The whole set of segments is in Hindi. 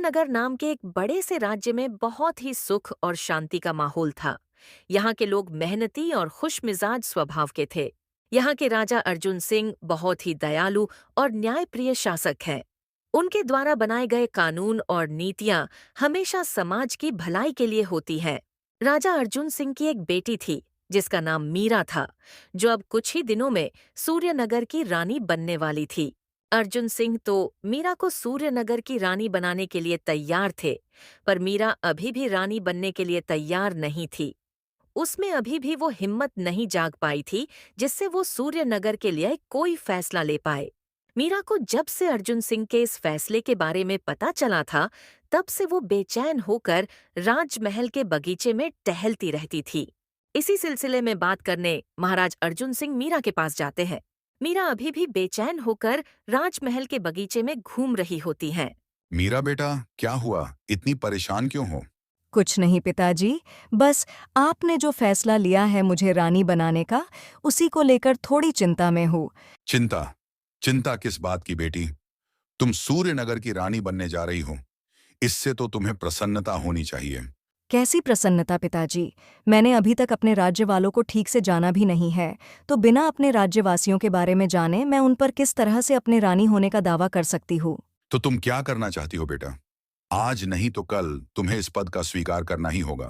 सूर्यनगर नाम के एक बड़े से राज्य में बहुत ही सुख और शांति का माहौल था। यहाँ के लोग मेहनती और खुशमिजाज स्वभाव के थे। यहाँ के राजा अर्जुन सिंह बहुत ही दयालु और न्यायप्रिय शासक हैं। उनके द्वारा बनाए गए कानून और नीतियाँ हमेशा समाज की भलाई के लिए होती हैं। राजा अर्जुन सिंह की एक बेटी थी जिसका नाम मीरा था, जो अब कुछ ही दिनों में सूर्यनगर की रानी बनने वाली थी। अर्जुन सिंह तो मीरा को सूर्यनगर की रानी बनाने के लिए तैयार थे, पर मीरा अभी भी रानी बनने के लिए तैयार नहीं थी। उसमें अभी भी वो हिम्मत नहीं जाग पाई थी जिससे वो सूर्यनगर के लिए कोई फैसला ले पाए। मीरा को जब से अर्जुन सिंह के इस फैसले के बारे में पता चला था, तब से वो बेचैन होकर राजमहल के बगीचे में टहलती रहती थी। इसी सिलसिले में बात करने महाराज अर्जुन सिंह मीरा के पास जाते हैं। मीरा अभी भी बेचैन होकर राजमहल के बगीचे में घूम रही होती हैं। मीरा बेटा, क्या हुआ? इतनी परेशान क्यों हो? कुछ नहीं पिताजी, बस आपने जो फैसला लिया है मुझे रानी बनाने का, उसी को लेकर थोड़ी चिंता में हूँ। चिंता? चिंता किस बात की बेटी? तुम सूर्यनगर की रानी बनने जा रही हो। इससे तो तुम्हें प्रसन्नता होनी चाहिए। कैसी प्रसन्नता पिताजी? मैंने अभी तक अपने राज्य वालों को ठीक से जाना भी नहीं है, तो बिना अपने राज्यवासियों के बारे में जाने मैं उन पर किस तरह से अपने रानी होने का दावा कर सकती हूँ? तो तुम क्या करना चाहती हो बेटा? आज नहीं तो कल तुम्हें इस पद का स्वीकार करना ही होगा।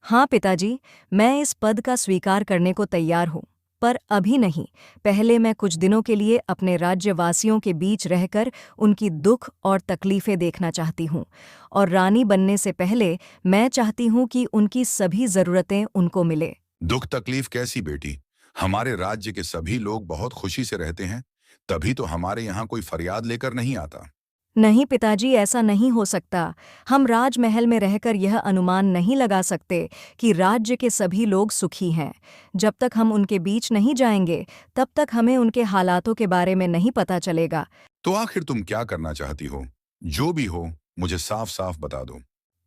हाँ पिताजी, मैं इस पद का स्वीकार करने को तैयार हूँ, पर अभी नहीं। पहले मैं कुछ दिनों के लिए अपने राज्यवासियों के बीच रहकर उनकी दुख और तकलीफें देखना चाहती हूँ, और रानी बनने से पहले मैं चाहती हूँ कि उनकी सभी ज़रूरतें उनको मिले। दुख तकलीफ कैसी बेटी? हमारे राज्य के सभी लोग बहुत खुशी से रहते हैं, तभी तो हमारे यहाँ कोई फरियाद लेकर नहीं आता। नहीं पिताजी, ऐसा नहीं हो सकता। हम राजमहल में रहकर यह अनुमान नहीं लगा सकते कि राज्य के सभी लोग सुखी हैं। जब तक हम उनके बीच नहीं जाएंगे, तब तक हमें उनके हालातों के बारे में नहीं पता चलेगा। तो आखिर तुम क्या करना चाहती हो? जो भी हो, मुझे साफ साफ बता दो।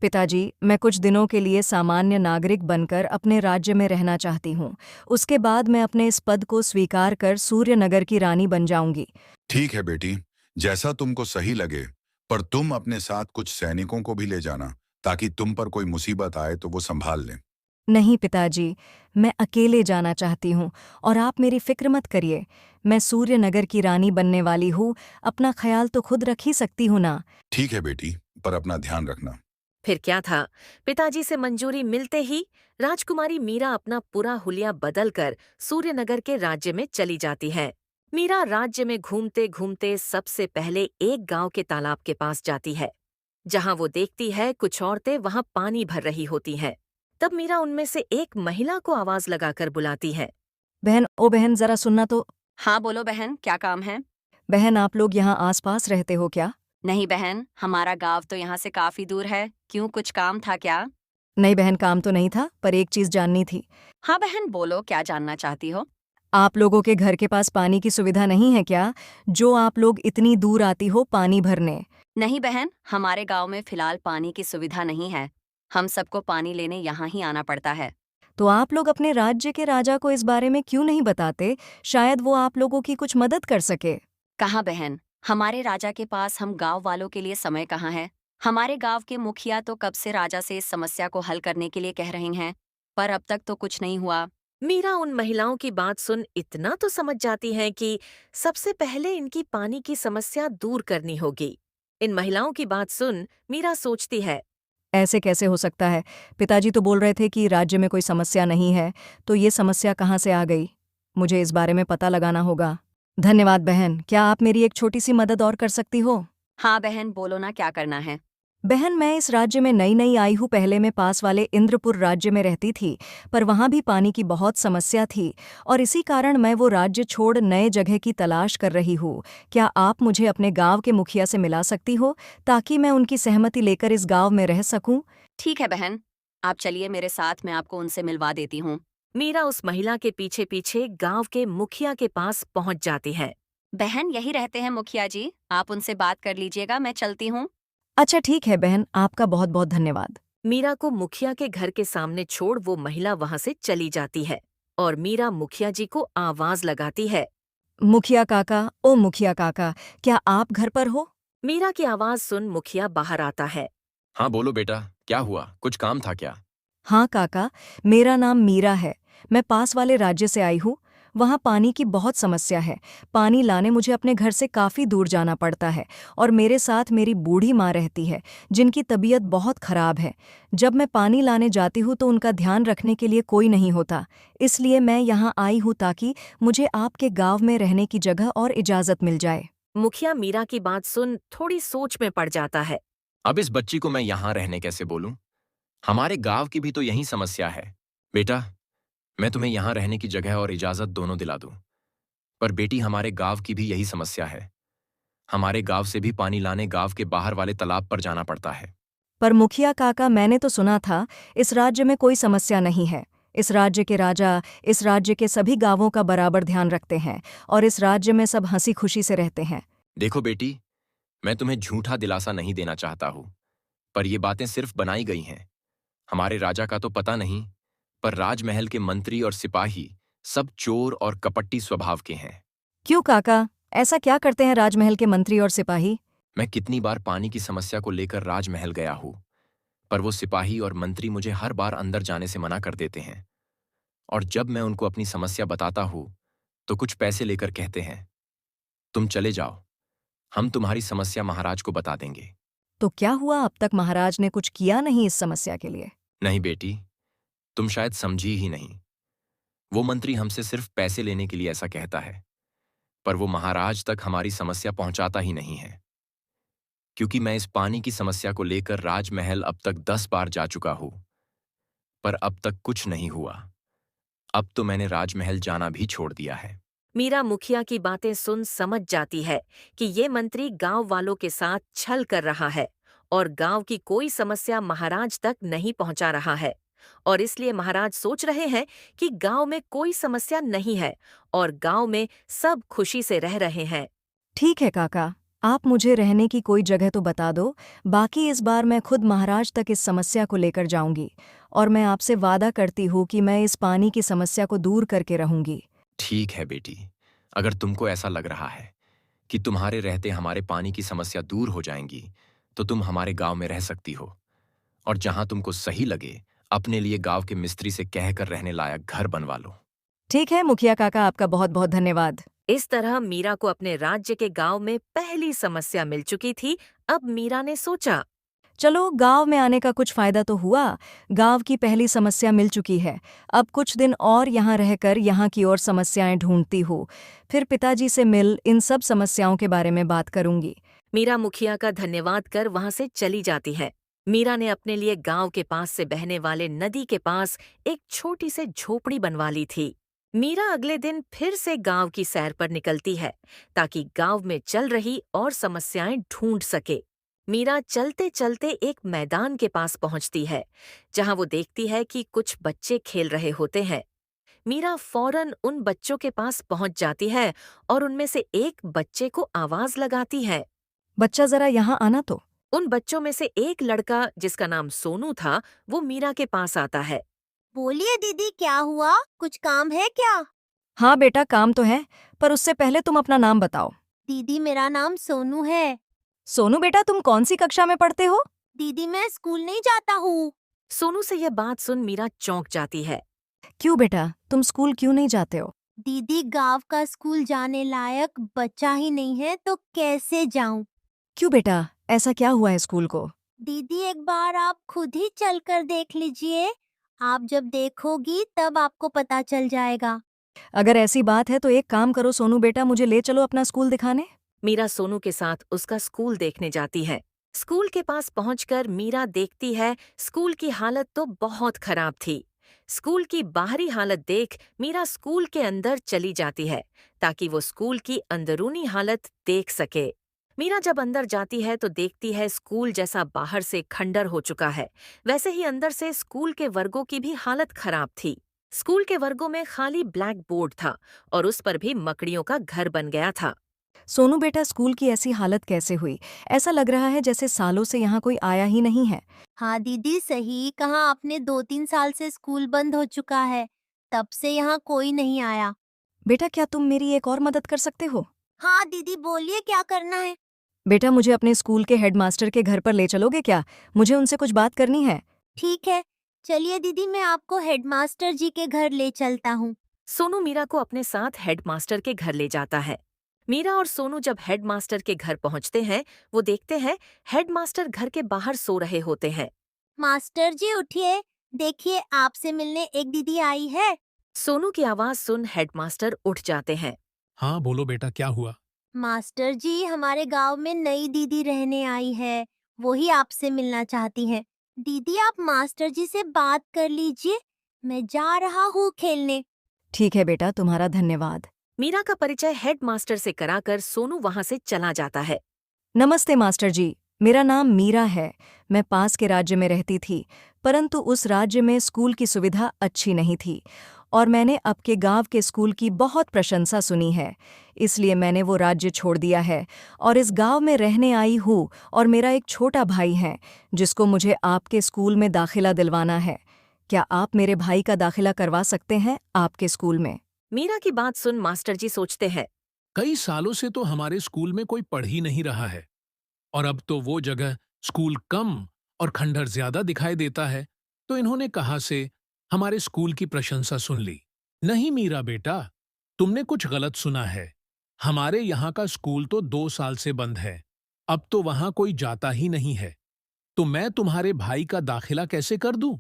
पिताजी, मैं कुछ दिनों के लिए सामान्य नागरिक बनकर अपने राज्य में रहना चाहती हूँ। उसके बाद मैं अपने इस पद को स्वीकार कर सूर्यनगर की रानी बन जाऊंगी। ठीक है बेटी, जैसा तुमको सही लगे, पर तुम अपने साथ कुछ सैनिकों को भी ले जाना, ताकि तुम पर कोई मुसीबत आए तो वो संभाल लें। नहीं पिताजी, मैं अकेले जाना चाहती हूँ, और आप मेरी फिक्र मत करिए। मैं सूर्यनगर की रानी बनने वाली हूँ, अपना ख्याल तो खुद रख ही सकती हूँ ना। ठीक है बेटी, पर अपना ध्यान रखना। फिर क्या था, पिताजी से मंजूरी मिलते ही राजकुमारी मीरा अपना पूरा हुलिया बदलकर सूर्यनगर के राज्य में चली जाती है। मीरा राज्य में घूमते घूमते सबसे पहले एक गांव के तालाब के पास जाती है, जहां वो देखती है कुछ औरतें वहां पानी भर रही होती हैं। तब मीरा उनमें से एक महिला को आवाज लगाकर बुलाती है। बहन, ओ बहन, जरा सुनना तो। हाँ बोलो बहन, क्या काम है? बहन, आप लोग यहाँ आसपास रहते हो क्या? नहीं बहन, हमारा गांव तो यहाँ से काफी दूर है। क्यों, कुछ काम था क्या? नहीं बहन, काम तो नहीं था, पर एक चीज जाननी थी। हाँ बहन बोलो, क्या जानना चाहती हो? आप लोगों के घर के पास पानी की सुविधा नहीं है क्या, जो आप लोग इतनी दूर आती हो पानी भरने? नहीं बहन, हमारे गांव में फिलहाल पानी की सुविधा नहीं है। हम सबको पानी लेने यहाँ ही आना पड़ता है। तो आप लोग अपने राज्य के राजा को इस बारे में क्यों नहीं बताते? शायद वो आप लोगों की कुछ मदद कर सके। कहाँ बहन, हमारे राजा के पास हम गांव वालों के लिए समय कहाँ है। हमारे गांव के मुखिया तो कब से राजा से इस समस्या को हल करने के लिए कह रहे हैं, पर अब तक तो कुछ नहीं हुआ। मीरा उन महिलाओं की बात सुन इतना तो समझ जाती है कि सबसे पहले इनकी पानी की समस्या दूर करनी होगी। इन महिलाओं की बात सुन मीरा सोचती है, ऐसे कैसे हो सकता है? पिताजी तो बोल रहे थे कि राज्य में कोई समस्या नहीं है, तो ये समस्या कहाँ से आ गई? मुझे इस बारे में पता लगाना होगा। धन्यवाद बहन, क्या आप मेरी एक छोटी सी मदद और कर सकती हो? हाँ बहन बोलो ना, क्या करना है? बहन, मैं इस राज्य में नई नई आई हूँ। पहले मैं पास वाले इंद्रपुर राज्य में रहती थी, पर वहाँ भी पानी की बहुत समस्या थी, और इसी कारण मैं वो राज्य छोड़ नए जगह की तलाश कर रही हूँ। क्या आप मुझे अपने गांव के मुखिया से मिला सकती हो, ताकि मैं उनकी सहमति लेकर इस गांव में रह सकूं? ठीक है बहन, आप चलिए मेरे साथ, मैं आपको उनसे मिलवा देती हूँ। मीरा उस महिला के पीछे पीछे गांव के मुखिया के पास पहुंच जाती है। बहन यही रहते हैं मुखिया जी, आप उनसे बात कर लीजिएगा, मैं चलती हूँ। अच्छा ठीक है बहन, आपका बहुत बहुत धन्यवाद। मीरा को मुखिया के घर के सामने छोड़ वो महिला वहां से चली जाती है, और मीरा मुखिया जी को आवाज लगाती है। मुखिया काका, ओ मुखिया काका, क्या आप घर पर हो? मीरा की आवाज सुन मुखिया बाहर आता है। हाँ बोलो बेटा, क्या हुआ? कुछ काम था क्या? हाँ काका, मेरा नाम मीरा है। मैं पास वाले राज्य से आई हूँ। वहाँ पानी की बहुत समस्या है। पानी लाने मुझे अपने घर से काफ़ी दूर जाना पड़ता है और मेरे साथ मेरी बूढ़ी माँ रहती है, जिनकी तबीयत बहुत खराब है। जब मैं पानी लाने जाती हूँ तो उनका ध्यान रखने के लिए कोई नहीं होता। इसलिए मैं यहाँ आई हूँ ताकि मुझे आपके गाँव में रहने की जगह और इजाज़त मिल जाए। मुखिया मीरा की बात सुन थोड़ी सोच में पड़ जाता है। अब इस बच्ची को मैं यहाँ रहने कैसे बोलूं? हमारे गांव की भी तो यही समस्या है। बेटा, मैं तुम्हें यहाँ रहने की जगह और इजाजत दोनों दिला दूं। पर बेटी, हमारे गांव की भी यही समस्या है। हमारे गांव से भी पानी लाने गांव के बाहर वाले तालाब पर जाना पड़ता है। पर मुखिया काका, मैंने तो सुना था इस राज्य में कोई समस्या नहीं है। इस राज्य के राजा इस राज्य के सभी गांवों का बराबर ध्यान रखते हैं और इस राज्य में सब हंसी खुशी से रहते हैं। देखो बेटी, मैं तुम्हें झूठा दिलासा नहीं देना चाहता हूँ, पर ये बातें सिर्फ बनाई गई हैं। हमारे राजा का तो पता नहीं, पर राजमहल के मंत्री और सिपाही सब चोर और कपटी स्वभाव के हैं। क्यों काका, ऐसा क्या करते हैं राजमहल के मंत्री और सिपाही? मैं कितनी बार पानी की समस्या को लेकर राजमहल गया हूँ, पर वो सिपाही और मंत्री मुझे हर बार अंदर जाने से मना कर देते हैं। और जब मैं उनको अपनी समस्या बताता हूँ तो कुछ पैसे लेकर कहते हैं, तुम चले जाओ, हम तुम्हारी समस्या महाराज को बता देंगे। तो क्या हुआ, अब तक महाराज ने कुछ किया नहीं इस समस्या के लिए? नहीं बेटी, तुम शायद समझी ही नहीं। वो मंत्री हमसे सिर्फ पैसे लेने के लिए ऐसा कहता है, पर वो महाराज तक हमारी समस्या पहुंचाता ही नहीं है। क्योंकि मैं इस पानी की समस्या को लेकर राजमहल अब तक 10 बार जा चुका हूं, पर अब तक कुछ नहीं हुआ। अब तो मैंने राजमहल जाना भी छोड़ दिया है। मीरा मुखिया की बातें सुन समझ जाती है कि ये मंत्री गांव वालों के साथ छल कर रहा है और गांव की कोई समस्या महाराज तक नहीं पहुंचा रहा है। और इसलिए महाराज सोच रहे हैं कि गांव में कोई समस्या नहीं है और गांव में सब खुशी से रह रहे हैं। ठीक है काका, आप मुझे रहने की कोई जगह तो बता दो। बाकी इस बार मैं खुद महाराज तक इस समस्या को लेकर जाऊंगी और मैं आपसे वादा करती हूँ कि मैं इस पानी की समस्या को दूर करके रहूंगी। ठीक है बेटी, अगर तुमको ऐसा लग रहा है कि तुम्हारे रहते हमारे पानी की समस्या दूर हो जाएंगी, तो तुम हमारे गांव में रह सकती हो। और जहां तुमको सही लगे, अपने लिए गांव के मिस्त्री से कहकर रहने लायक घर बनवा लो। ठीक है मुखिया काका, आपका बहुत बहुत धन्यवाद। इस तरह मीरा को अपने राज्य के गांव में पहली समस्या मिल चुकी थी। अब मीरा ने सोचा, चलो, गांव में आने का कुछ फायदा तो हुआ। गांव की पहली समस्या मिल चुकी है। अब कुछ दिन और यहाँ रहकर यहाँ की और समस्याएं ढूंढती हूँ। फिर पिताजी से मिल इन सब समस्याओं के बारे में बात करूंगी। मीरा मुखिया का धन्यवाद कर वहां से चली जाती है। मीरा ने अपने लिए गांव के पास से बहने वाले नदी के पास एक छोटी सी झोपड़ी बनवा ली थी। मीरा अगले दिन फिर से गांव की सैर पर निकलती है ताकि गांव में चल रही और समस्याएं ढूंढ सके। मीरा चलते चलते एक मैदान के पास पहुंचती है जहां वो देखती है कि कुछ बच्चे खेल रहे होते हैं। मीरा फौरन उन बच्चों के पास पहुंच जाती है और उनमें से एक बच्चे को आवाज लगाती है। बच्चा, जरा यहाँ आना तो। उन बच्चों में से एक लड़का, जिसका नाम सोनू था, वो मीरा के पास आता है। बोलिए दीदी, क्या हुआ? कुछ काम है क्या? हाँ बेटा, काम तो है, पर उससे पहले तुम अपना नाम बताओ। दीदी, मेरा नाम सोनू है। सोनू बेटा, तुम कौन सी कक्षा में पढ़ते हो? दीदी, मैं स्कूल नहीं जाता हूँ। सोनू से यह बात सुन मीरा चौंक जाती है। क्यों बेटा, तुम स्कूल क्यों नहीं जाते हो? दीदी, गांव का स्कूल जाने लायक बच्चा ही नहीं है तो कैसे जाऊं? क्यों बेटा, ऐसा क्या हुआ है स्कूल को? दीदी, एक बार आप खुद ही चलकर देख लीजिए। आप जब देखोगी तब आपको पता चल जाएगा। अगर ऐसी बात है तो एक काम करो सोनू बेटा, मुझे ले चलो अपना स्कूल दिखाने। मीरा सोनू के साथ उसका स्कूल देखने जाती है। स्कूल के पास पहुंचकर मीरा देखती है स्कूल की हालत तो बहुत खराब थी। स्कूल की बाहरी हालत देख मीरा स्कूल के अंदर चली जाती है ताकि वो स्कूल की अंदरूनी हालत देख सके। मीरा जब अंदर जाती है तो देखती है स्कूल जैसा बाहर से खंडर हो चुका है, वैसे ही अंदर से स्कूल के वर्गों की भी हालत खराब थी। स्कूल के वर्गों में खाली ब्लैक बोर्ड था और उस पर भी मकड़ियों का घर बन गया था। सोनू बेटा, स्कूल की ऐसी हालत कैसे हुई? ऐसा लग रहा है जैसे सालों से यहाँ कोई आया ही नहीं है। हाँ दीदी, सही कहा आपने। 2-3 साल से स्कूल बंद हो चुका है, तब से यहाँ कोई नहीं आया। बेटा, क्या तुम मेरी एक और मदद कर सकते हो? हाँ दीदी, बोलिए क्या करना है? बेटा, मुझे अपने स्कूल के हेडमास्टर के घर पर ले चलोगे क्या? मुझे उनसे कुछ बात करनी है। ठीक है, चलिए दीदी, मैं आपको हेडमास्टर जी के घर ले चलता हूँ। सोनू मीरा को अपने साथ हेडमास्टर के घर ले जाता है। मीरा और सोनू जब हेडमास्टर के घर पहुंचते हैं, वो देखते हैं हेडमास्टर घर के बाहर सो रहे होते हैं। मास्टर जी उठिए, देखिए आपसे मिलने एक दीदी आई है। सोनू की आवाज सुन हेडमास्टर उठ जाते हैं। हाँ बोलो बेटा, क्या हुआ? मास्टर जी, हमारे गांव में नई दीदी रहने आई है, वो ही आपसे मिलना चाहती हैं। दीदी, आप मास्टर जी से बात कर लीजिए, मैं जा रहा हूँ खेलने। ठीक है बेटा, तुम्हारा धन्यवाद। मीरा का परिचय हेडमास्टर से कराकर सोनू वहां से चला जाता है। नमस्ते मास्टर जी, मेरा नाम मीरा है। मैं पास के राज्य में रहती थी, परंतु उस राज्य में स्कूल की सुविधा अच्छी नहीं थी और मैंने आपके गांव के स्कूल की बहुत प्रशंसा सुनी है। इसलिए मैंने वो राज्य छोड़ दिया है और इस गांव में रहने आई हूँ और मेरा एक छोटा भाई है जिसको मुझे आपके स्कूल में दाखिला दिलवाना है। क्या आप मेरे भाई का दाखिला करवा सकते हैं आपके स्कूल में? मीरा की बात सुन मास्टर जी सोचते हैं। कई सालों से तो हमारे स्कूल में कोई पढ़ ही नहीं रहा है, और अब तो वो जगह स्कूल कम और खंडहर ज्यादा दिखाई देता है, तो इन्होंने कहाँ से हमारे स्कूल की प्रशंसा सुन ली। नहीं मीरा बेटा, तुमने कुछ गलत सुना है। हमारे यहाँ का स्कूल तो 2 साल से बंद है, अब तो वहाँ कोई जाता ही नहीं है, तो मैं तुम्हारे भाई का दाखिला कैसे कर दूं?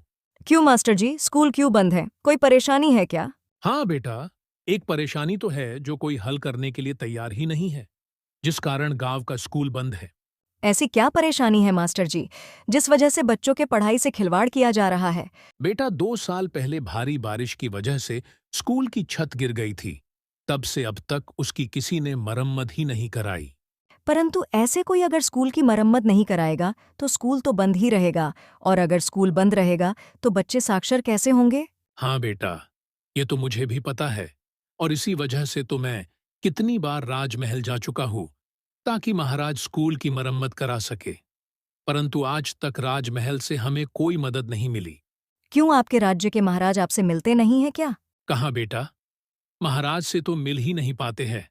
क्यों मास्टर जी, स्कूल क्यों बंद है? कोई परेशानी है क्या? हाँ बेटा, एक परेशानी तो है जो कोई हल करने के लिए तैयार ही नहीं है, जिस कारण गांव का स्कूल बंद है। ऐसी क्या परेशानी है मास्टर जी, जिस वजह से बच्चों के पढ़ाई से खिलवाड़ किया जा रहा है? बेटा, 2 साल पहले भारी बारिश की वजह से स्कूल की छत गिर गई थी। तब से अब तक उसकी किसी ने मरम्मत ही नहीं कराई। परंतु ऐसे कोई अगर स्कूल की मरम्मत नहीं कराएगा तो स्कूल तो बंद ही रहेगा, और अगर स्कूल बंद रहेगा तो बच्चे साक्षर कैसे होंगे? हाँ बेटा, ये तो मुझे भी पता है, और इसी वजह से तो मैं कितनी बार राजमहल जा चुका हूँ ताकि महाराज स्कूल की मरम्मत करा सके, परंतु आज तक राजमहल से हमें कोई मदद नहीं मिली। क्यों, आपके राज्य के महाराज आपसे मिलते नहीं हैं क्या? कहाँ बेटा, महाराज से तो मिल ही नहीं पाते हैं।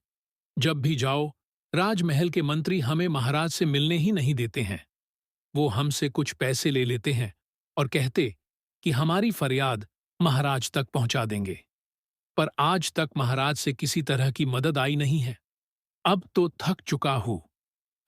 जब भी जाओ, राजमहल के मंत्री हमें महाराज से मिलने ही नहीं देते हैं। वो हमसे कुछ पैसे ले लेते हैं और कहते कि हमारी फरियाद महाराज तक पहुंचा देंगे, पर आज तक महाराज से किसी तरह की मदद आई नहीं है। अब तो थक चुका हूँ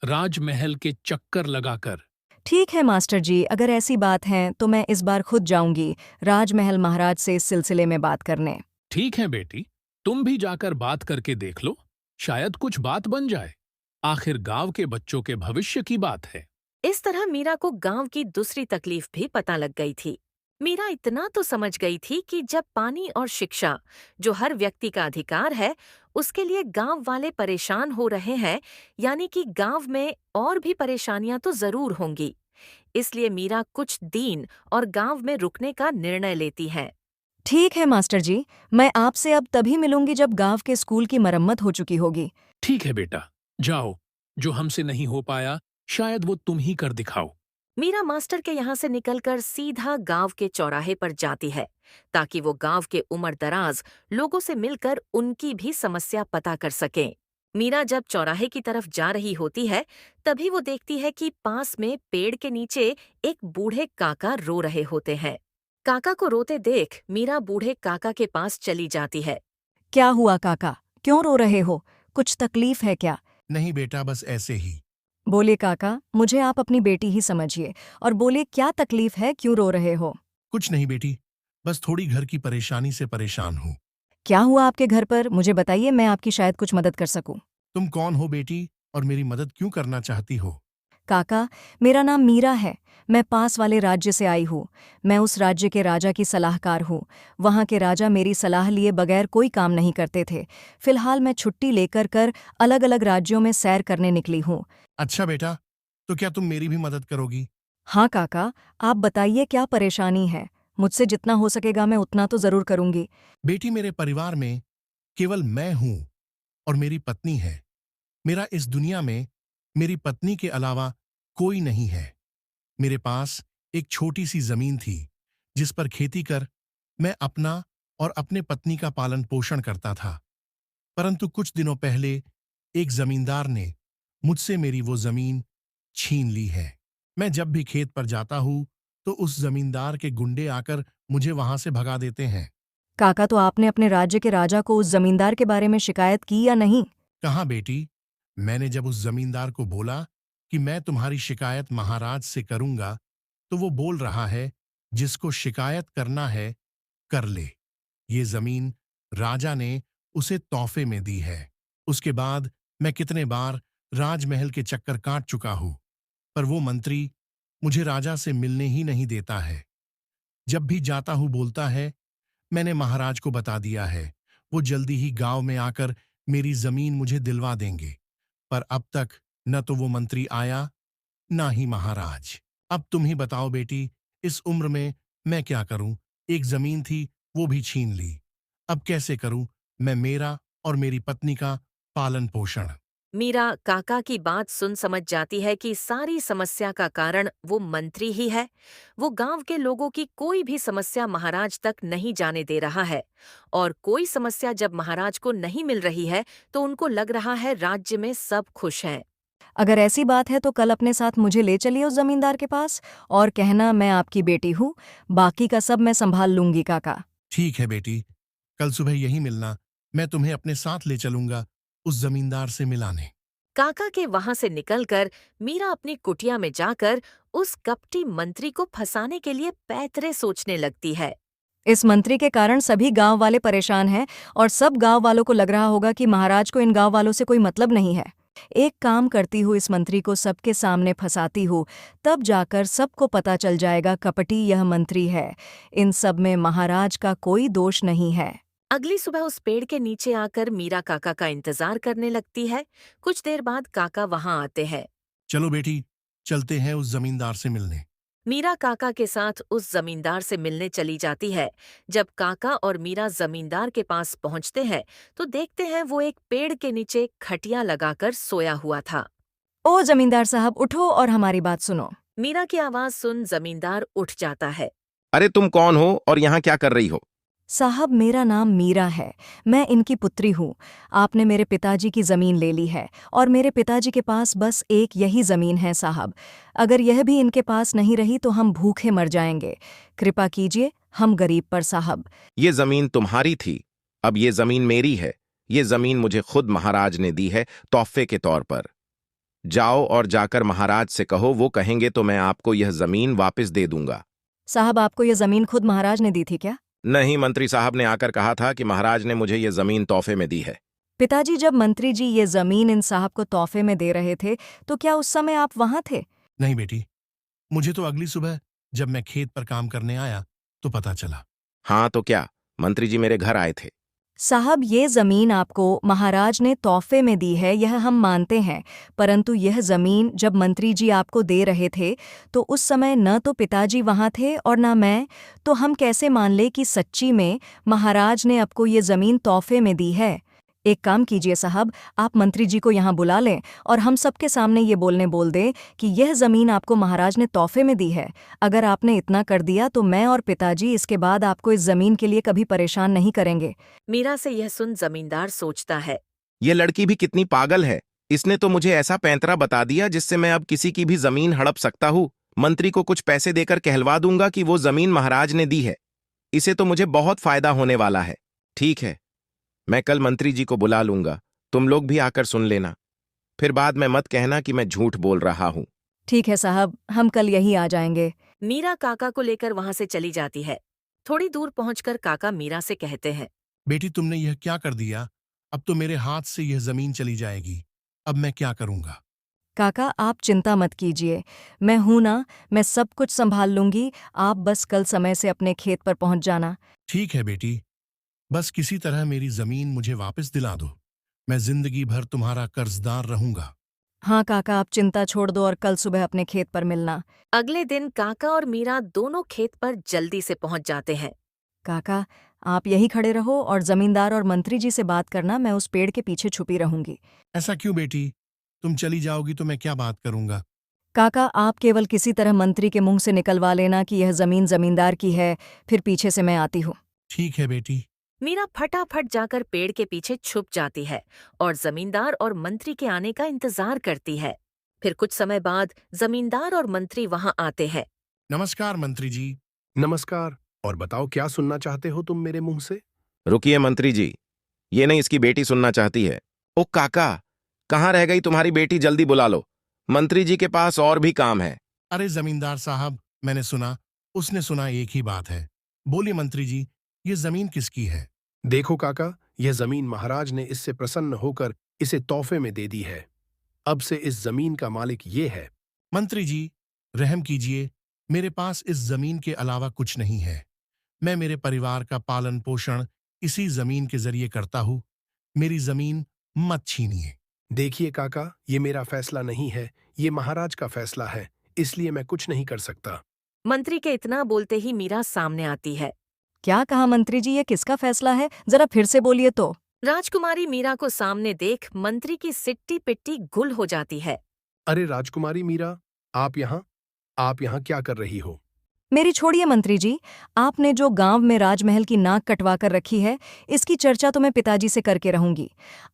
राजमहल के चक्कर लगाकर। ठीक है मास्टर जी, अगर ऐसी बात है तो मैं इस बार खुद जाऊंगी राजमहल महाराज से इस सिलसिले में बात करने। ठीक है बेटी, तुम भी जाकर बात करके देख लो, शायद कुछ बात बन जाए। आखिर गांव के बच्चों के भविष्य की बात है। इस तरह मीरा को गांव की दूसरी तकलीफ भी पता लग गई थी। मीरा इतना तो समझ गई थी कि जब पानी और शिक्षा, जो हर व्यक्ति का अधिकार है, उसके लिए गांव वाले परेशान हो रहे हैं, यानी कि गांव में और भी परेशानियां तो जरूर होंगी। इसलिए मीरा कुछ दिन और गांव में रुकने का निर्णय लेती है। ठीक है मास्टर जी, मैं आपसे अब तभी मिलूंगी जब गांव के स्कूल की मरम्मत हो चुकी होगी। ठीक है बेटा, जाओ, जो हमसे नहीं हो पाया शायद वो तुम ही कर दिखाओ। मीरा मास्टर के यहाँ से निकलकर सीधा गांव के चौराहे पर जाती है, ताकि वो गांव के उम्रदराज लोगों से मिलकर उनकी भी समस्या पता कर सके। मीरा जब चौराहे की तरफ जा रही होती है, तभी वो देखती है कि पास में पेड़ के नीचे एक बूढ़े काका रो रहे होते हैं। काका को रोते देख मीरा बूढ़े काका के पास चली जाती है। क्या हुआ काका, क्यों रो रहे हो? कुछ तकलीफ है क्या? नहीं बेटा, बस ऐसे ही। बोले काका, मुझे आप अपनी बेटी ही समझिए और बोले क्या तकलीफ है, क्यों रो रहे हो? कुछ नहीं बेटी, बस थोड़ी घर की परेशानी से परेशान हूँ। क्या हुआ आपके घर पर, मुझे बताइए, मैं आपकी शायद कुछ मदद कर सकूं। तुम कौन हो बेटी, और मेरी मदद क्यों करना चाहती हो? काका, मेरा नाम मीरा है। मैं पास वाले राज्य से आई हूँ। मैं उस राज्य के राजा की सलाहकार हूँ। वहाँ के राजा मेरी सलाह लिए बगैर कोई काम नहीं करते थे। फिलहाल मैं छुट्टी लेकर अलग अलग राज्यों में सैर करने निकली हूँ। अच्छा बेटा, तो क्या तुम मेरी भी मदद करोगी? हाँ काका, आप बताइए क्या परेशानी है। मुझसे जितना हो सकेगा मैं उतना तो जरूर करूंगी। बेटी, मेरे परिवार में केवल मैं हूँ और मेरी पत्नी है। मेरा इस दुनिया में मेरी पत्नी के अलावा कोई नहीं है। मेरे पास एक छोटी सी जमीन थी जिस पर खेती कर मैं अपना और अपने पत्नी का पालन पोषण करता था। परंतु कुछ दिनों पहले एक जमींदार ने मुझसे मेरी वो जमीन छीन ली है। मैं जब भी खेत पर जाता हूँ तो उस जमींदार के गुंडे आकर मुझे वहां से भगा देते हैं। काका, तो आपने अपने राज्य के राजा को उस जमींदार के बारे में शिकायत की या नहीं? कहाँ बेटी, मैंने जब उस जमींदार को बोला कि मैं तुम्हारी शिकायत महाराज से करूंगा तो वो बोल रहा है जिसको शिकायत करना है कर ले। ये जमीन राजा ने उसे तोहफे में दी है। उसके बाद मैं कितने बार राजमहल के चक्कर काट चुका हूं, पर वो मंत्री मुझे राजा से मिलने ही नहीं देता है। जब भी जाता हूं बोलता है मैंने महाराज को बता दिया है, वो जल्दी ही गांव में आकर मेरी जमीन मुझे दिलवा देंगे। पर अब तक न तो वो मंत्री आया ना ही महाराज। अब तुम ही बताओ बेटी, इस उम्र में मैं क्या करूं? एक जमीन थी वो भी छीन ली। अब कैसे करूं मैं मेरा और मेरी पत्नी का पालन पोषण? मीरा काका की बात सुन समझ जाती है कि सारी समस्या का कारण वो मंत्री ही है। वो गांव के लोगों की कोई भी समस्या महाराज तक नहीं जाने दे रहा है, और कोई समस्या जब महाराज को नहीं मिल रही है तो उनको लग रहा है राज्य में सब खुश हैं। अगर ऐसी बात है तो कल अपने साथ मुझे ले चलिए उस जमींदार के पास और कहना मैं आपकी बेटी हूँ, बाकी का सब मैं संभाल लूंगी काका। ठीक है बेटी, कल सुबह यही मिलना, मैं तुम्हें अपने साथ ले चलूंगा उस जमींदार से मिलाने। काका के वहां से निकलकर मीरा अपनी कुटिया में जाकर उस कपटी मंत्री को फंसाने के लिए पैतरे सोचने लगती है। इस मंत्री के कारण सभी गांव वाले परेशान हैं और सब गांव वालों को लग रहा होगा कि महाराज को इन गांव वालों से कोई मतलब नहीं है। एक काम करती हूँ, इस मंत्री को सबके सामने फंसाती हूँ, तब जाकर सबको पता चल जाएगा कपटी यह मंत्री है। इन सब में महाराज का कोई दोष नहीं है। अगली सुबह उस पेड़ के नीचे आकर मीरा काका का इंतजार करने लगती है। कुछ देर बाद काका वहां आते हैं। चलो बेटी, चलते हैं उस जमींदार से मिलने। मीरा काका के साथ उस जमींदार से मिलने चली जाती है। जब काका और मीरा जमींदार के पास पहुंचते हैं तो देखते हैं वो एक पेड़ के नीचे खटिया लगाकर सोया हुआ था। ओ जमींदार साहब, उठो और हमारी बात सुनो। मीरा की आवाज सुन जमींदार उठ जाता है। अरे तुम कौन हो और यहाँ क्या कर रही हो? साहब, मेरा नाम मीरा है, मैं इनकी पुत्री हूँ। आपने मेरे पिताजी की ज़मीन ले ली है और मेरे पिताजी के पास बस एक यही ज़मीन है साहब। अगर यह भी इनके पास नहीं रही तो हम भूखे मर जाएंगे। कृपा कीजिए, हम गरीब पर साहब। ये जमीन तुम्हारी थी, अब ये जमीन मेरी है। ये जमीन मुझे खुद महाराज ने दी है तोहफे के तौर पर। जाओ और जाकर महाराज से कहो, वो कहेंगे तो मैं आपको यह जमीन वापस दे दूंगा। साहब, आपको यह ज़मीन खुद महाराज ने दी थी क्या? नहीं, मंत्री साहब ने आकर कहा था कि महाराज ने मुझे ये जमीन तोहफे में दी है। पिताजी, जब मंत्री जी ये ज़मीन इन साहब को तोहफे में दे रहे थे तो क्या उस समय आप वहाँ थे? नहीं बेटी, मुझे तो अगली सुबह जब मैं खेत पर काम करने आया तो पता चला। हाँ तो क्या, मंत्री जी मेरे घर आए थे। साहब, ये ज़मीन आपको महाराज ने तोहफे में दी है, यह हम मानते हैं, परंतु यह ज़मीन जब मंत्री जी आपको दे रहे थे तो उस समय न तो पिताजी वहाँ थे और न मैं, तो हम कैसे मान ले कि सच्ची में महाराज ने आपको ये ज़मीन तोहफे में दी है? एक काम कीजिए साहब, आप मंत्री जी को यहाँ बुला लें और हम सबके सामने ये बोल दें कि यह ज़मीन आपको महाराज ने तोहफे में दी है। अगर आपने इतना कर दिया तो मैं और पिताजी इसके बाद आपको इस ज़मीन के लिए कभी परेशान नहीं करेंगे। मीरा से यह सुन जमींदार सोचता है। ये लड़की भी कितनी पागल है, इसने तो मुझे ऐसा पैंतरा बता दिया जिससे मैं अब किसी की भी जमीन हड़प सकता हूँ। मंत्री को कुछ पैसे देकर कहलवा दूंगा कि वो जमीन महाराज ने दी है। इसे तो मुझे बहुत फायदा होने वाला है। ठीक है, मैं कल मंत्री जी को बुला लूंगा, तुम लोग भी आकर सुन लेना, फिर बाद में मत कहना कि मैं झूठ बोल रहा हूं। ठीक है साहब, हम कल यही आ जाएंगे। मीरा काका को लेकर वहां से चली जाती है। थोड़ी दूर पहुंचकर काका मीरा से कहते हैं, बेटी, तुमने यह क्या कर दिया? अब तो मेरे हाथ से यह जमीन चली जाएगी। अब मैं क्या करूंगा? काका, आप चिंता मत कीजिए, मैं हूं ना, मैं सब कुछ संभाल लूंगी। आप बस कल समय से अपने खेत पर पहुंच जाना। ठीक है बेटी, बस किसी तरह मेरी जमीन मुझे वापस दिला दो। मैं जिंदगी भर तुम्हारा कर्जदार रहूंगा। हाँ काका, आप चिंता छोड़ दो और कल सुबह अपने खेत पर मिलना। अगले दिन काका और मीरा दोनों खेत पर जल्दी से पहुंच जाते हैं। काका, आप यही खड़े रहो और जमींदार और मंत्री जी से बात करना, मैं उस पेड़ के पीछे छुपी रहूंगी। ऐसा क्यों बेटी? तुम चली जाओगी तो मैं क्या बात करूंगा? काका, आप केवल किसी तरह मंत्री के मुंह से निकलवा लेना कि यह जमीन जमींदार की है, फिर पीछे से मैं आती हूँ। ठीक है बेटी, मीरा फटाफट जाकर पेड़ के पीछे छुप जाती है और जमींदार और मंत्री के आने का इंतजार करती है। फिर कुछ समय बाद जमींदार और मंत्री वहां आते हैं। नमस्कार मंत्री जी। नमस्कार। और बताओ, क्या सुनना चाहते हो तुम मेरे मुंह से? रुकिए मंत्री जी, ये नहीं इसकी बेटी सुनना चाहती है। ओ काका, कहाँ रह गई तुम्हारी बेटी? जल्दी बुला लो, मंत्री जी के पास और भी काम है। अरे जमींदार साहब, मैंने सुना, उसने सुना, एक ही बात है। बोलिए मंत्री जी, ये जमीन किसकी है? देखो काका, यह जमीन महाराज ने इससे प्रसन्न होकर इसे तोहफे में दे दी है। अब से इस जमीन का मालिक ये है। मंत्री जी, रहम कीजिए, मेरे पास इस जमीन के अलावा कुछ नहीं है। मैं मेरे परिवार का पालन पोषण इसी जमीन के जरिए करता हूँ। मेरी जमीन मत छीनिए। देखिए काका, ये मेरा फैसला नहीं है, ये महाराज का फैसला है, इसलिए मैं कुछ नहीं कर सकता। मंत्री के इतना बोलते ही मीरा सामने आती है। क्या कहा मंत्री जी, ये किसका फैसला है? जरा फिर से बोलिए तो। राजकुमारी मीरा को सामने देख मंत्री की सिट्टी पिट्टी गुल हो जाती है। अरे राजकुमारी मीरा, आप यहाँ क्या कर रही हो? मेरी छोड़िए मंत्री जी, आपने जो गांव में राजमहल की नाक कटवा कर रखी है, इसकी चर्चा तो मैं पिताजी से करके रहूंगी।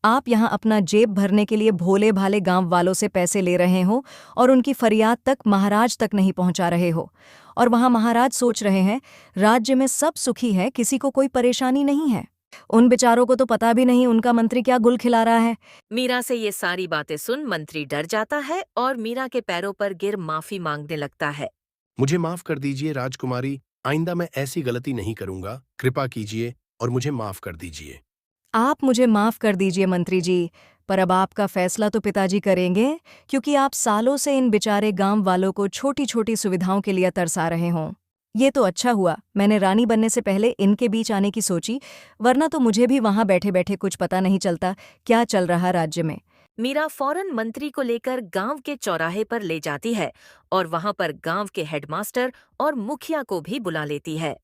आप यहाँ अपना जेब भरने के लिए भोले भाले गांव वालों से पैसे ले रहे हो और उनकी फरियाद तक महाराज तक नहीं पहुंचा रहे हो। और वहाँ महाराज सोच रहे हैं राज्य में सब सुखी है, किसी को कोई परेशानी नहीं है। उन बेचारों को तो पता भी नहीं उनका मंत्री क्या गुल खिला रहा है। मीरा से ये सारी बातें सुन मंत्री डर जाता है और मीरा के पैरों पर गिर माफी मांगने लगता है। मुझे माफ कर दीजिए राजकुमारी, आइंदा मैं ऐसी गलती नहीं करूंगा। कृपा कीजिए और मुझे माफ कर दीजिए। आप मुझे माफ कर दीजिए मंत्री जी, पर अब आपका फैसला तो पिताजी करेंगे, क्योंकि आप सालों से इन बेचारे गांव वालों को छोटी छोटी सुविधाओं के लिए तरसा रहे हों। ये तो अच्छा हुआ मैंने रानी बनने से पहले इनके बीच आने की सोची, वरना तो मुझे भी वहां बैठे बैठे कुछ पता नहीं चलता क्या चल रहा राज्य में। मीरा फौरन मंत्री को लेकर गांव के चौराहे पर ले जाती है और वहां पर गांव के हेडमास्टर और मुखिया को भी बुला लेती है।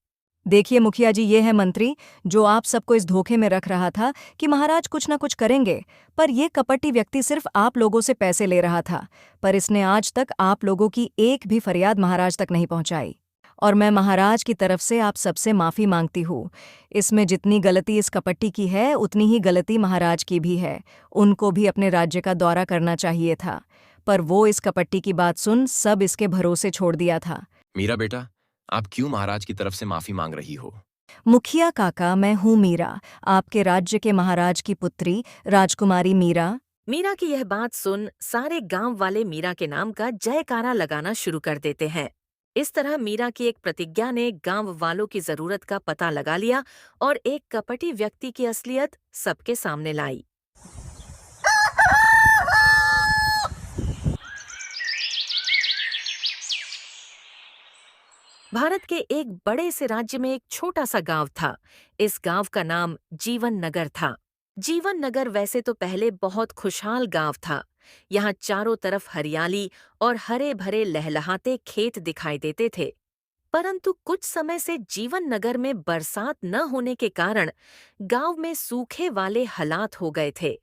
देखिए मुखिया जी, ये है मंत्री जो आप सबको इस धोखे में रख रहा था कि महाराज कुछ न कुछ करेंगे, पर ये कपटी व्यक्ति सिर्फ आप लोगों से पैसे ले रहा था, पर इसने आज तक आप लोगों की एक भी फरियाद महाराज तक नहीं पहुंचाई। और मैं महाराज की तरफ से आप सबसे माफ़ी मांगती हूँ। इसमें जितनी गलती इस कपट्टी की है, उतनी ही गलती महाराज की भी है। उनको भी अपने राज्य का दौरा करना चाहिए था, पर वो इस कपट्टी की बात सुन सब इसके भरोसे छोड़ दिया था। मीरा बेटा, आप क्यों महाराज की तरफ से माफी मांग रही हो? मुखिया काका, मैं हूँ मीरा, आपके राज्य के महाराज की पुत्री राजकुमारी मीरा। मीरा की यह बात सुन सारे गांव वाले मीरा के नाम का जयकारा लगाना शुरू कर देते हैं। इस तरह मीरा की एक प्रतिज्ञा ने गांव वालों की जरूरत का पता लगा लिया और एक कपटी व्यक्ति की असलियत सबके सामने लाई। भारत के एक बड़े से राज्य में एक छोटा सा गांव था। इस गांव का नाम जीवन नगर था। जीवन नगर वैसे तो पहले बहुत खुशहाल गांव था। यहाँ चारों तरफ हरियाली और हरे भरे लहलहाते खेत दिखाई देते थे। परंतु कुछ समय से जीवन नगर में बरसात न होने के कारण गांव में सूखे वाले हालात हो गए थे।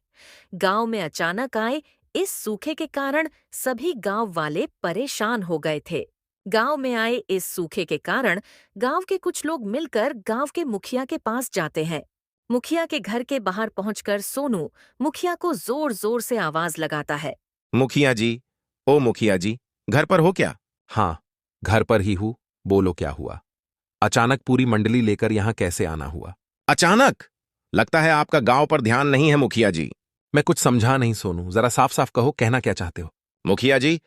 गांव में अचानक आए इस सूखे के कारण सभी गांव वाले परेशान हो गए थे। गांव में आए इस सूखे के कारण गांव के कुछ लोग मिलकर गांव के मुखिया के पास जाते हैं। मुखिया के घर के बाहर पहुंचकर सोनू मुखिया को जोर जोर से आवाज लगाता है। मुखिया जी, ओ मुखिया जी, घर पर हो क्या? हाँ, घर पर ही हूँ। बोलो क्या हुआ? अचानक पूरी मंडली लेकर यहाँ कैसे आना हुआ? अचानक? लगता है आपका गांव पर ध्यान नहीं है मुखिया जी। मैं कुछ समझा नहीं सोनू, जरा साफ साफ कहो, कहना क्या चाहते हो? मुखिया जी,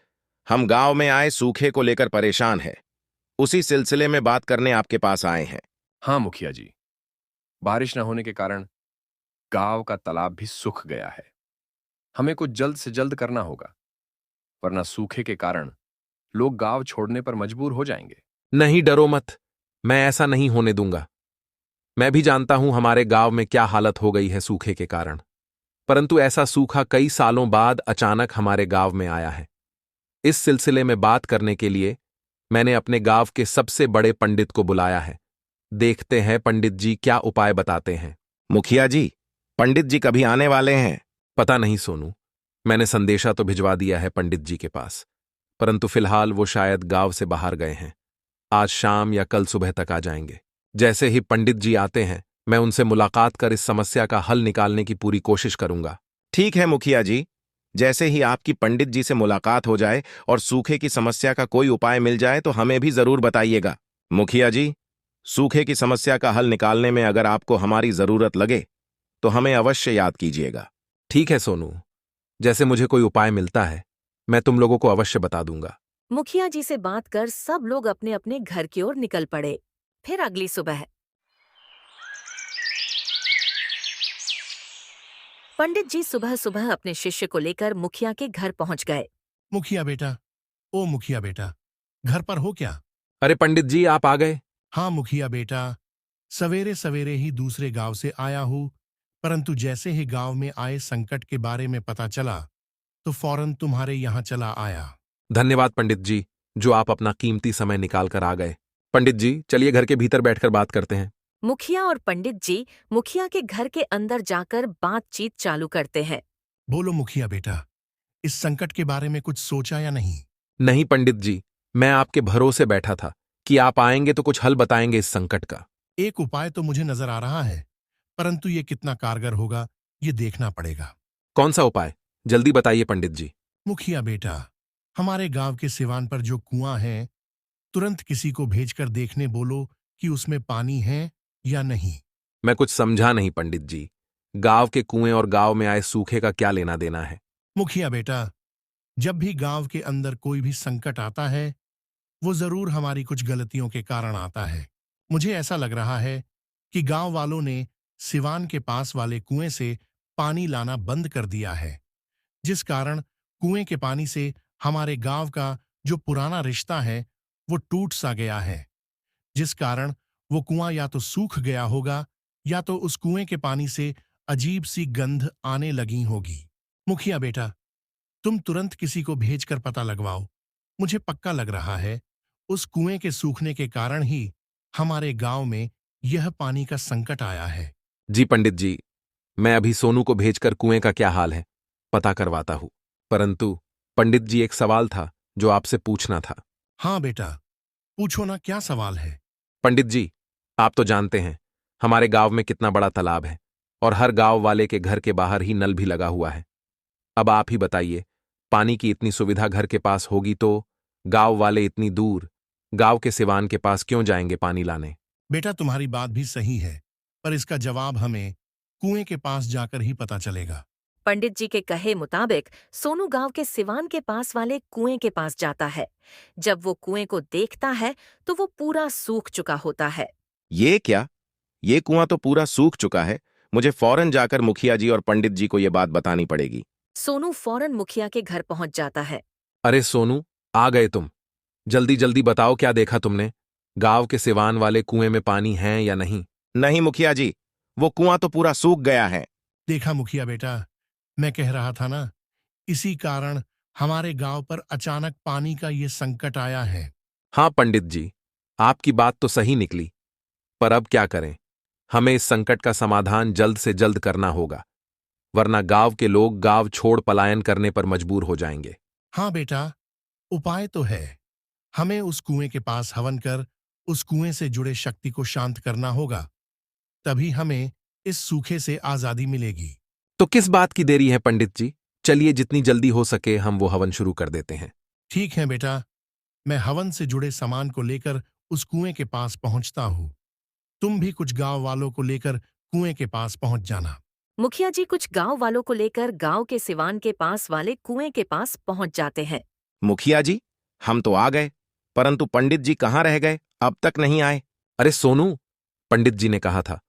हम गांव में आए सूखे को लेकर परेशान हैं। उसी सिलसिले में बात करने आपके पास आए हैं। हाँ मुखिया जी, बारिश न होने के कारण गांव का तालाब भी सूख गया है। हमें कुछ जल्द से जल्द करना होगा, वरना सूखे के कारण लोग गांव छोड़ने पर मजबूर हो जाएंगे। नहीं, डरो मत, मैं ऐसा नहीं होने दूंगा। मैं भी जानता हूं हमारे गांव में क्या हालत हो गई है सूखे के कारण, परंतु ऐसा सूखा कई सालों बाद अचानक हमारे गांव में आया है। इस सिलसिले में बात करने के लिए मैंने अपने गांव के सबसे बड़े पंडित को बुलाया है। देखते हैं पंडित जी क्या उपाय बताते हैं। मुखिया जी, पंडित जी कभी आने वाले हैं? पता नहीं सोनू, मैंने संदेशा तो भिजवा दिया है पंडित जी के पास, परंतु फिलहाल वो शायद गांव से बाहर गए हैं। आज शाम या कल सुबह तक आ जाएंगे। जैसे ही पंडित जी आते हैं मैं उनसे मुलाकात कर इस समस्या का हल निकालने की पूरी कोशिश करूंगा। ठीक है मुखिया जी, जैसे ही आपकी पंडित जी से मुलाकात हो जाए और सूखे की समस्या का कोई उपाय मिल जाए तो हमें भी जरूर बताइएगा। मुखिया जी, सूखे की समस्या का हल निकालने में अगर आपको हमारी जरूरत लगे तो हमें अवश्य याद कीजिएगा। ठीक है सोनू, जैसे मुझे कोई उपाय मिलता है मैं तुम लोगों को अवश्य बता दूंगा। मुखिया जी से बात कर सब लोग अपने अपने घर की ओर निकल पड़े। फिर अगली सुबह पंडित जी सुबह सुबह अपने शिष्य को लेकर मुखिया के घर पहुंच गए। मुखिया बेटा, ओ मुखिया बेटा, घर पर हो क्या? अरे पंडित जी, आप आ गए। हाँ मुखिया बेटा, सवेरे सवेरे ही दूसरे गांव से आया हूँ, परंतु जैसे ही गांव में आए संकट के बारे में पता चला तो फौरन तुम्हारे यहाँ चला आया। धन्यवाद पंडित जी, जो आप अपना कीमती समय निकाल कर आ गए। पंडित जी, चलिए घर के भीतर बैठकर बात करते हैं। मुखिया और पंडित जी मुखिया के घर के अंदर जाकर बातचीत चालू करते हैं। बोलो मुखिया बेटा, इस संकट के बारे में कुछ सोचा या नहीं? नहीं पंडित जी, मैं आपके भरोसे बैठा था कि आप आएंगे तो कुछ हल बताएंगे इस संकट का। एक उपाय तो मुझे नजर आ रहा है, परंतु ये कितना कारगर होगा ये देखना पड़ेगा। कौन सा उपाय? जल्दी बताइए पंडित जी। मुखिया बेटा, हमारे गांव के सिवान पर जो कुआं है, तुरंत किसी को भेजकर देखने बोलो कि उसमें पानी है या नहीं। मैं कुछ समझा नहीं पंडित जी, गांव के कुएं और गांव में आए सूखे का क्या लेना देना है? मुखिया बेटा, जब भी गांव के अंदर कोई भी संकट आता है वो जरूर हमारी कुछ गलतियों के कारण आता है। मुझे ऐसा लग रहा है कि गांव वालों ने सिवान के पास वाले कुएं से पानी लाना बंद कर दिया है, जिस कारण कुएं के पानी से हमारे गांव का जो पुराना रिश्ता है वो टूट सा गया है, जिस कारण वो कुआं या तो सूख गया होगा या तो उस कुएं के पानी से अजीब सी गंध आने लगी होगी। मुखिया बेटा, तुम तुरंत किसी को भेजकर पता लगवाओ। मुझे पक्का लग रहा है उस कुएं के सूखने के कारण ही हमारे गांव में यह पानी का संकट आया है। जी पंडित जी, मैं अभी सोनू को भेजकर कुएं का क्या हाल है पता करवाता हूं। परंतु पंडित जी, एक सवाल था जो आपसे पूछना था। हाँ बेटा, पूछो ना, क्या सवाल है? पंडित जी, आप तो जानते हैं हमारे गांव में कितना बड़ा तालाब है और हर गांव वाले के घर के बाहर ही नल भी लगा हुआ है। अब आप ही बताइए, पानी की इतनी सुविधा घर के पास होगी तो गांव वाले इतनी दूर गांव के सिवान के पास क्यों जाएंगे पानी लाने? बेटा, तुम्हारी बात भी सही है, पर इसका जवाब हमें कुएं के पास जाकर ही पता चलेगा। पंडित जी के कहे मुताबिक सोनू गांव के सिवान के पास वाले कुएं के पास जाता है। जब वो कुएं को देखता है तो वो पूरा सूख चुका होता है। ये क्या? ये कुआं तो पूरा सूख चुका है। मुझे फौरन जाकर मुखिया जी और पंडित जी को ये बात बतानी पड़ेगी। सोनू फौरन मुखिया के घर पहुंच जाता है। अरे सोनू, आ गए तुम। जल्दी जल्दी बताओ, क्या देखा तुमने? गांव के सिवान वाले कुएं में पानी है या नहीं? नहीं मुखिया जी, वो कुआं तो पूरा सूख गया है। देखा मुखिया बेटा, मैं कह रहा था ना, इसी कारण हमारे गांव पर अचानक पानी का ये संकट आया है। हाँ पंडित जी, आपकी बात तो सही निकली, पर अब क्या करें? हमें इस संकट का समाधान जल्द से जल्द करना होगा, वरना गांव के लोग गांव छोड़ पलायन करने पर मजबूर हो जाएंगे। हाँ बेटा, उपाय तो है। हमें उस कुएं के पास हवन कर उस कुएं से जुड़े शक्ति को शांत करना होगा, तभी हमें इस सूखे से आजादी मिलेगी। तो किस बात की देरी है पंडित जी? चलिए, जितनी जल्दी हो सके हम वो हवन शुरू कर देते हैं। ठीक है बेटा, मैं हवन से जुड़े सामान को लेकर उस कुएं के पास पहुंचता हूं। तुम भी कुछ गांव वालों को लेकर कुएं के पास पहुंच जाना। मुखिया जी कुछ गांव वालों को लेकर गांव के सिवान के पास वाले कुएं के पास पहुंच जाते हैं। मुखिया जी, हम तो आ गए, परंतु पंडित जी कहाँ रह गए? अब तक नहीं आए। अरे सोनू, पंडित जी ने कहा था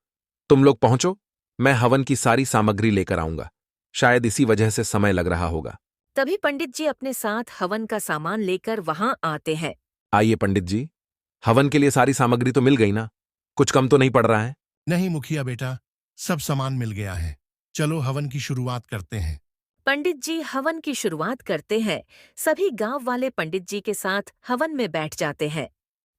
तुम लोग पहुंचो, मैं हवन की सारी सामग्री लेकर आऊंगा। शायद इसी वजह से समय लग रहा होगा। तभी पंडित जी अपने साथ हवन का सामान लेकर वहां आते हैं। आइए पंडित जी, हवन के लिए सारी सामग्री तो मिल गई ना? कुछ कम तो नहीं पड़ रहा है? नहीं मुखिया बेटा, सब सामान मिल गया है। चलो हवन की शुरुआत करते हैं। पंडित जी हवन की शुरुआत करते हैं। सभी गांव वाले पंडित जी के साथ हवन में बैठ जाते हैं।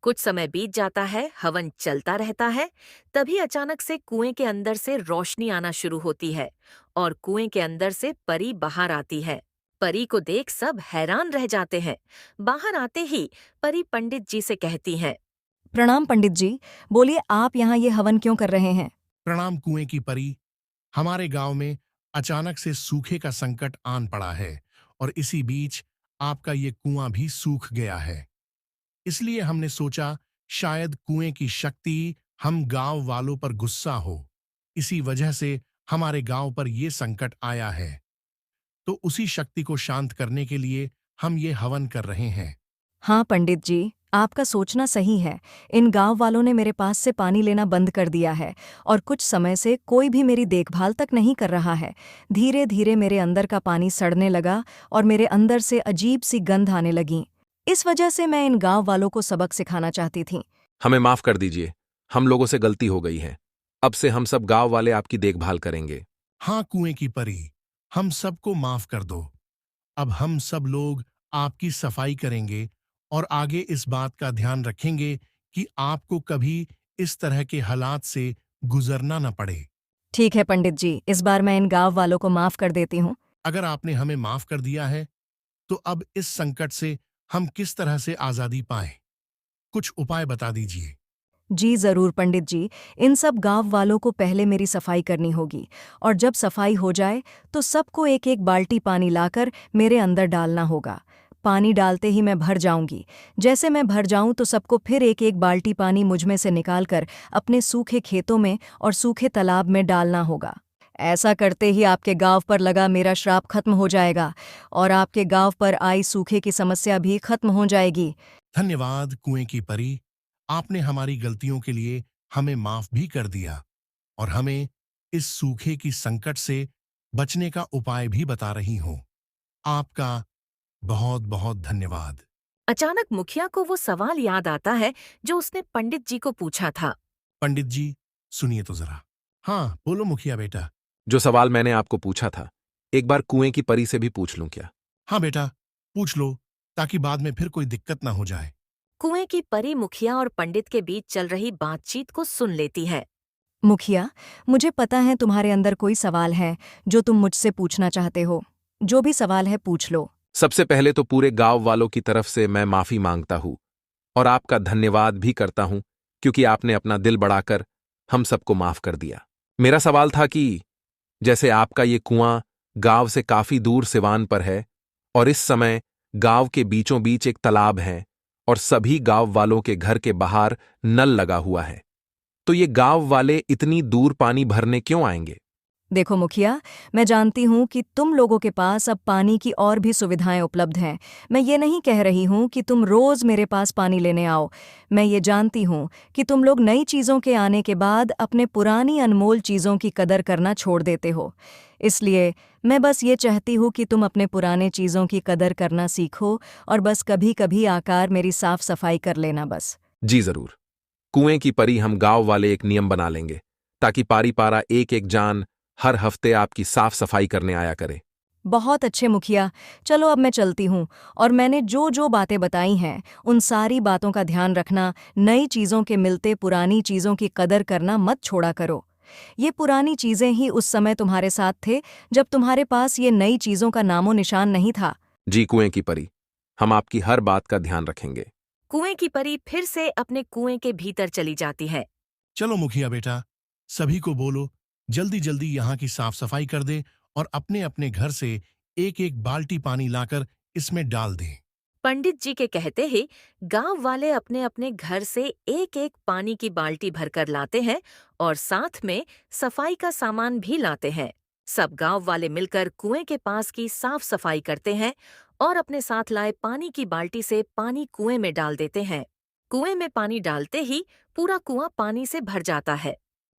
कुछ समय बीत जाता है, हवन चलता रहता है। तभी अचानक से कुएं के अंदर से रोशनी आना शुरू होती है और कुएं के अंदर से परी बाहर आती है। परी को देख सब हैरान रह जाते हैं। बाहर आते ही परी पंडित जी से कहती हैं, प्रणाम पंडित जी, बोलिए आप यहाँ ये हवन क्यों कर रहे हैं? प्रणाम कुएं की परी। हमारे गांव में अचानक से सूखे का संकट आन पड़ा है और इसी बीच आपका ये कुआं भी सूख गया है। इसलिए हमने सोचा शायद कुएं की शक्ति हम गांव वालों पर गुस्सा हो। इसी वजह से हमारे गांव पर ये संकट आया है। तो उसी शक्ति को शांत करने के लिए हम ये हवन कर रहे हैं। हाँ पंडित जी, आपका सोचना सही है। इन गांव वालों ने मेरे पास से पानी लेना बंद कर दिया है और कुछ समय से कोई भी मेरी देखभाल तक नहीं कर रहा है। धीरे धीरे मेरे अंदर का पानी सड़ने लगा और मेरे अंदर से अजीब सी गंध आने लगी। इस वजह से मैं इन गांव वालों को सबक सिखाना चाहती थी। हमें माफ कर दीजिए, हम लोगों से गलती हो गई है। अब से हम सब गांव वाले आपकी देखभाल करेंगे। हाँ कुएं की परी, हम सबको माफ कर दो। अब हम सब लोग आपकी सफाई करेंगे और आगे इस बात का ध्यान रखेंगे कि आपको कभी इस तरह के हालात से गुजरना न पड़े। ठीक है पंडित जी, इस बार मैं इन गांव वालों को माफ कर देती हूँ। अगर आपने हमें माफ कर दिया है तो अब इस संकट से हम किस तरह से आजादी पाएं? कुछ उपाय बता दीजिए। जी जरूर पंडित जी, इन सब गांव वालों को पहले मेरी सफाई करनी होगी और जब सफाई हो जाए तो सबको एक एक बाल्टी पानी लाकर मेरे अंदर डालना होगा। पानी डालते ही मैं भर जाऊंगी। जैसे मैं भर जाऊं तो सबको फिर एक एक बाल्टी पानी मुझमें से निकालकर अपने सूखे खेतों में और सूखे तालाब में डालना होगा। ऐसा करते ही आपके गांव पर लगा मेरा श्राप खत्म हो जाएगा और आपके गांव पर आई सूखे की समस्या भी खत्म हो जाएगी। धन्यवाद कुएं की परी, आपने हमारी गलतियों के लिए हमें माफ भी कर दिया और हमें इस सूखे की संकट से बचने का उपाय भी बता रही हो। आपका बहुत बहुत धन्यवाद। अचानक मुखिया को वो सवाल याद आता है जो उसने पंडित जी को पूछा था। पंडित जी सुनिए तो जरा। हाँ बोलो मुखिया बेटा। जो सवाल मैंने आपको पूछा था, एक बार कुएं की परी से भी पूछ लूं क्या? हाँ बेटा, पूछ लो ताकि बाद में फिर कोई दिक्कत ना हो जाए। कुएं की परी मुखिया और पंडित के बीच चल रही बातचीत को सुन लेती है। मुखिया, मुझे पता है तुम्हारे अंदर कोई सवाल है जो तुम मुझसे पूछना चाहते हो। जो भी सवाल है पूछ लो। सबसे पहले तो पूरे गांव वालों की तरफ से मैं माफी मांगता हूं और आपका धन्यवाद भी करता हूं क्योंकि आपने अपना दिल बढ़ाकर हम सबको माफ कर दिया। मेरा सवाल था कि जैसे आपका ये कुआं गांव से काफी दूर सिवान पर है और इस समय गांव के बीचों बीच एक तालाब है और सभी गांव वालों के घर के बाहर नल लगा हुआ है, तो ये गांव वाले इतनी दूर पानी भरने क्यों आएंगे? देखो मुखिया, मैं जानती हूँ कि तुम लोगों के पास अब पानी की और भी सुविधाएं उपलब्ध हैं। मैं ये नहीं कह रही हूँ कि तुम रोज मेरे पास पानी लेने आओ। मैं ये जानती हूँ कि तुम लोग नई चीज़ों के आने के बाद अपने पुरानी अनमोल चीज़ों की कदर करना छोड़ देते हो। इसलिए मैं बस ये चाहती हूँ कि तुम अपने पुराने चीज़ों की कदर करना सीखो और बस कभी कभी आकार मेरी साफ सफाई कर लेना बस। जी जरूर। कुएं की परी, हम गांव वाले एक नियम बना लेंगे ताकि पारी पारा एक एक जान हर हफ्ते आपकी साफ सफाई करने आया करे। बहुत अच्छे मुखिया, चलो अब मैं चलती हूँ और मैंने जो जो बातें बताई हैं उन सारी बातों का ध्यान रखना। नई चीज़ों के मिलते पुरानी चीज़ों की कदर करना मत छोड़ा करो। ये पुरानी चीज़ें ही उस समय तुम्हारे साथ थे जब तुम्हारे पास ये नई चीज़ों का नामो निशान नहीं था। जी कुएं की परी, हम आपकी हर बात का ध्यान रखेंगे। कुएं की परी फिर से अपने कुएं के भीतर चली जाती है। चलो मुखिया बेटा, सभी को बोलो जल्दी जल्दी यहाँ की साफ सफाई कर दे और अपने अपने घर से एक एक बाल्टी पानी लाकर इसमें डाल दें। पंडित जी के कहते ही गांव वाले अपने अपने घर से एक एक पानी की बाल्टी भरकर लाते हैं और साथ में सफाई का सामान भी लाते हैं। सब गांव वाले मिलकर कुएं के पास की साफ सफाई करते हैं और अपने साथ लाए पानी की बाल्टी से पानी कुएं में डाल देते हैं। कुएं में पानी डालते ही पूरा कुआं पानी से भर जाता है।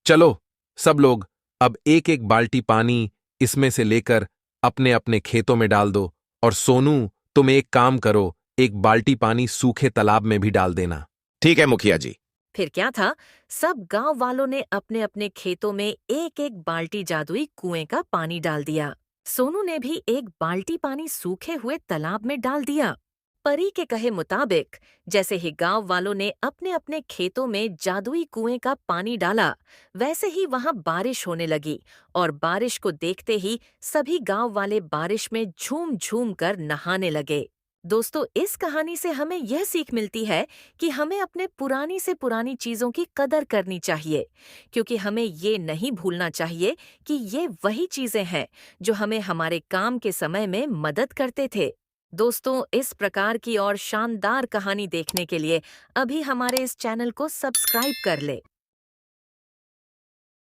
चलो सब लोग अब एक एक बाल्टी पानी इसमें से लेकर अपने अपने खेतों में डाल दो और सोनू, तुम एक काम करो, एक बाल्टी पानी सूखे तालाब में भी डाल देना। ठीक है मुखिया जी। फिर क्या था, सब गांव वालों ने अपने अपने खेतों में एक एक बाल्टी जादुई कुएं का पानी डाल दिया। सोनू ने भी एक बाल्टी पानी सूखे हुए तालाब में डाल दिया। परी के कहे मुताबिक जैसे ही गांव वालों ने अपने अपने खेतों में जादुई कुएं का पानी डाला, वैसे ही वहां बारिश होने लगी और बारिश को देखते ही सभी गांव वाले बारिश में झूम झूम कर नहाने लगे। दोस्तों, इस कहानी से हमें यह सीख मिलती है कि हमें अपने पुरानी से पुरानी चीजों की कदर करनी चाहिए, क्योंकि हमें ये नहीं भूलना चाहिए कि ये वही चीजें हैं जो हमें हमारे काम के समय में मदद करते थे। दोस्तों, इस प्रकार की और शानदार कहानी देखने के लिए अभी हमारे इस चैनल को सब्सक्राइब कर ले।